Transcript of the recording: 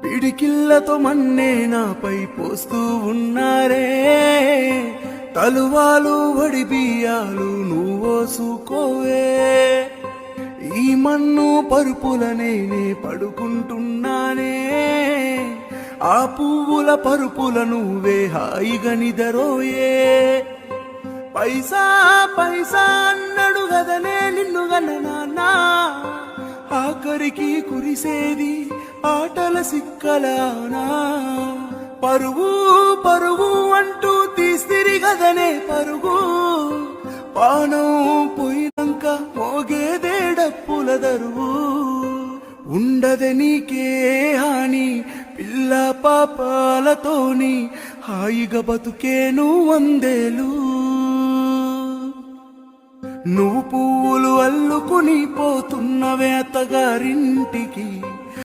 పిడికిళ్ళతో మన్నే నాపై పోస్తూ ఉన్నారే, తలువాలు వడి బియ్యాలు నువ్వోసుకోవే. ఈ మన్ను పరుపుల నేనే పడుకుంటున్నానే, ఆ పువ్వుల పరుపుల నువ్వే హాయిగా నిదరోయే. పైసా పైసా అన్నడు గదనే నిన్ను గన్న నాన్న, ఆఖరికి కురిసేది ఆటల సిక్కలానా. పరువు పరువు అంటూ తీస్తిరి గదనే పరుగు, పానం పోయినంక మోగేదే డప్పుల దరువు. ఉండదే నీకే హాని పిల్ల పాపాలతోని, హాయిగా బతుకేను వందేలు. నువ్వు పువ్వులు అల్లుకుని పోతున్నవే అత్తగారింటికి,